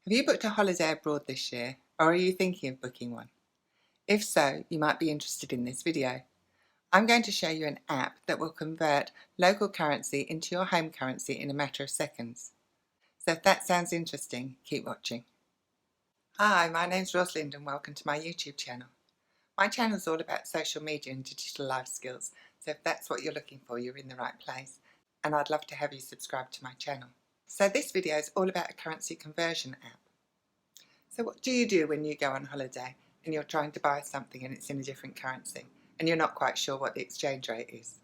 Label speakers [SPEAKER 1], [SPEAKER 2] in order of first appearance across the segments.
[SPEAKER 1] Have you booked a holiday abroad this year, or are you thinking of booking one? If so, you might be interested in this video. I'm going to show you an app that will convert local currency into your home currency in a matter of seconds. So if that sounds interesting, keep watching. Hi, my name's Rosalind and welcome to my YouTube channel. My channel is all about social media and digital life skills, so if that's what you're looking for, you're in the right place, and I'd love to have you subscribe to my channel. So this video is all about a currency conversion app. So what do you do when you go on holiday and you're trying to buy something and it's in a different currency and you're not quite sure what the exchange rate is?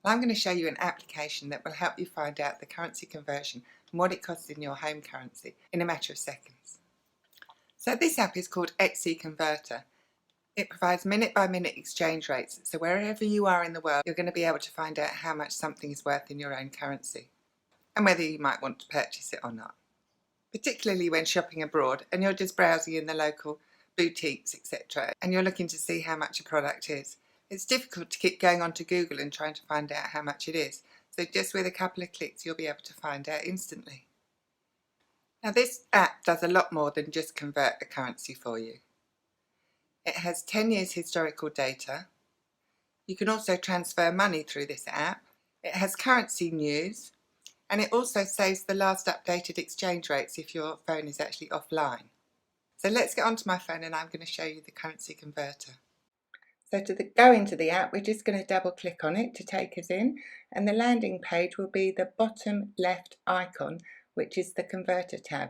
[SPEAKER 1] Well, I'm going to show you an application that will help you find out the currency conversion and what it costs in your home currency in a matter of seconds. So this app is called XE Converter. It provides minute-by-minute exchange rates, so wherever you are in the world, you're going to be able to find out how much something is worth in your own currency and whether you might want to purchase it or not. Particularly when shopping abroad and you're just browsing in the local boutiques, etc., and you're looking to see how much a product is. It's difficult to keep going onto Google and trying to find out how much it is, so just with a couple of clicks you'll be able to find out instantly. Now this app does a lot more than just convert a currency for you. It has 10 years historical data. You can also transfer money through this app. It has currency news, and it also saves the last updated exchange rates if your phone is actually offline. So let's get onto my phone and I'm going to show you the currency converter. So to go into the app, we're just going to double click on it to take us in, and the landing page will be the bottom left icon, which is the converter tab.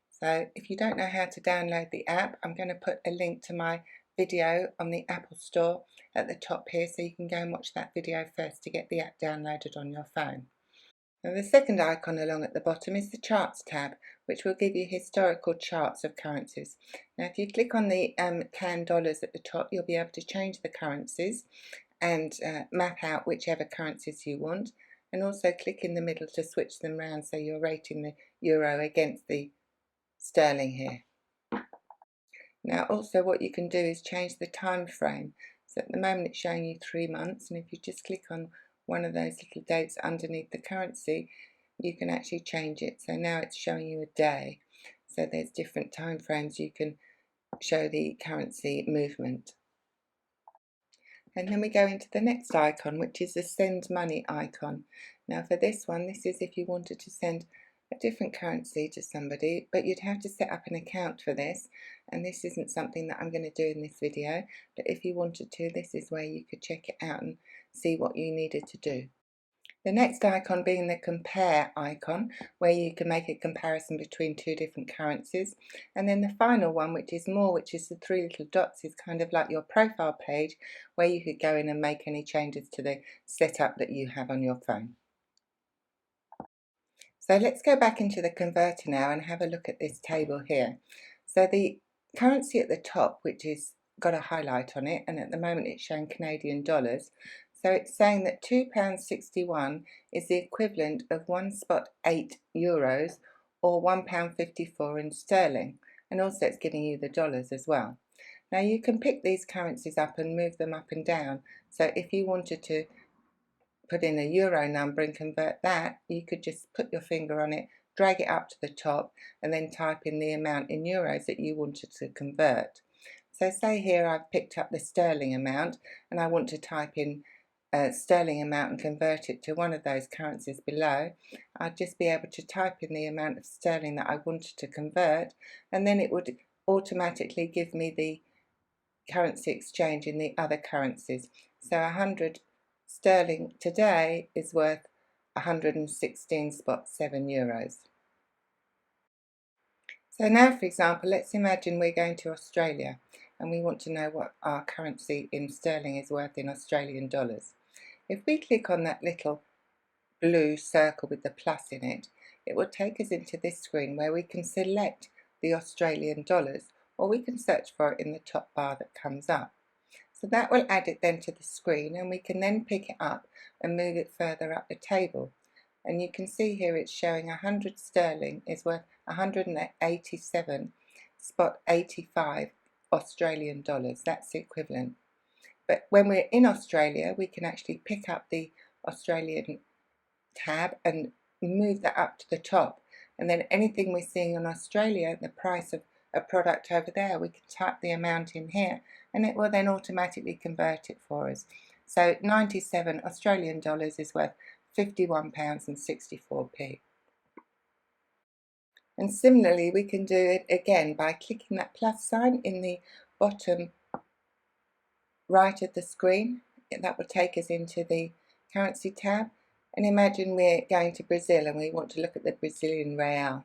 [SPEAKER 1] So if you don't know how to download the app, I'm going to put a link to my video on the Apple Store at the top here, so you can go and watch that video first to get the app downloaded on your phone. Now the second icon along at the bottom is the Charts tab, which will give you historical charts of currencies. Now if you click on the CAN dollars at the top, you'll be able to change the currencies and map out whichever currencies you want, and also click in the middle to switch them around so you're rating the euro against the sterling here. Now also what you can do is change the time frame. So at the moment it's showing you 3 months, and if you just click on one of those little dates underneath the currency, you can actually change it. So now it's showing you a day. So there's different time frames you can show the currency movement. And then we go into the next icon, which is the send money icon. Now for this one, this is if you wanted to send a different currency to somebody, but you'd have to set up an account for this, and this isn't something that I'm going to do in this video, but if you wanted to, this is where you could check it out and see what you needed to do. The next icon being the compare icon, where you can make a comparison between two different currencies. And then the final one, which is more, which is the 3 little dots, is kind of like your profile page, where you could go in and make any changes to the setup that you have on your phone. So let's go back into the converter now and have a look at this table here. So the currency at the top, which is got a highlight on it, and at the moment it's showing Canadian dollars. So it's saying that £2.61 is the equivalent of 1.8 euros or £1.54 in sterling. And also it's giving you the dollars as well. Now you can pick these currencies up and move them up and down. So if you wanted to put in a euro number and convert that, you could just put your finger on it, drag it up to the top, and then type in the amount in euros that you wanted to convert. So say here I've picked up the sterling amount and I want to type in a sterling amount and convert it to one of those currencies below. I'd just be able to type in the amount of sterling that I wanted to convert, and then it would automatically give me the currency exchange in the other currencies. So 100 sterling today is worth 116.7 euros. So now, for example, let's imagine we're going to Australia and we want to know what our currency in sterling is worth in Australian dollars. If we click on that little blue circle with the plus in it, it will take us into this screen where we can select the Australian dollars, or we can search for it in the top bar that comes up. So that will add it then to the screen, and we can then pick it up and move it further up the table. And you can see here it's showing 100 sterling is worth 187.85 Australian dollars. That's the equivalent. But when we're in Australia, we can actually pick up the Australian tab and move that up to the top. And then anything we're seeing in Australia, the price of a product over there, we can type the amount in here and it will then automatically convert it for us. So 97 Australian dollars is worth £51.64. And similarly, we can do it again by clicking that plus sign in the bottom right of the screen. That will take us into the currency tab. And imagine we're going to Brazil and we want to look at the Brazilian real.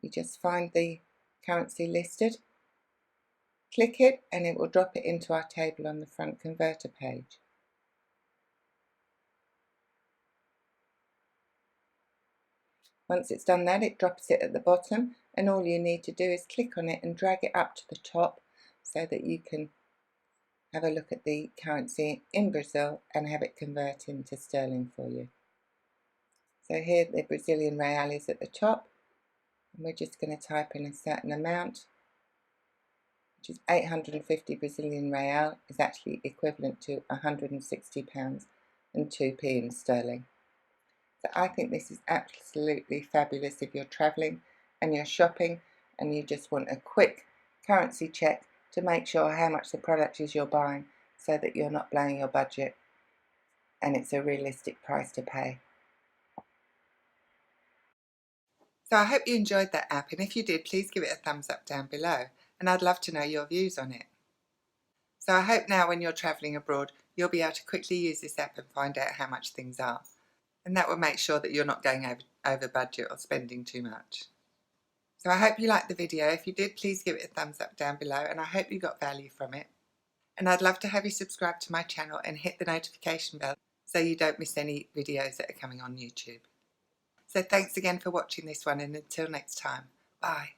[SPEAKER 1] You just find the currency listed, click it, and it will drop it into our table on the front converter page. Once it's done that, it drops it at the bottom, and all you need to do is click on it and drag it up to the top so that you can have a look at the currency in Brazil and have it convert into sterling for you. So here the Brazilian real is at the top, and we're just going to type in a certain amount, which is 850 Brazilian real, is actually equivalent to £160 and 2p in sterling. So I think this is absolutely fabulous if you're travelling and you're shopping and you just want a quick currency check to make sure how much the product is you're buying so that you're not blowing your budget and it's a realistic price to pay. So I hope you enjoyed that app, and if you did, please give it a thumbs up down below, and I'd love to know your views on it. So I hope now when you're travelling abroad, you'll be able to quickly use this app and find out how much things are. And that will make sure that you're not going over budget or spending too much. So I hope you liked the video. If you did, please give it a thumbs up down below, and I hope you got value from it. And I'd love to have you subscribe to my channel and hit the notification bell so you don't miss any videos that are coming on YouTube. So thanks again for watching this one, and until next time, bye.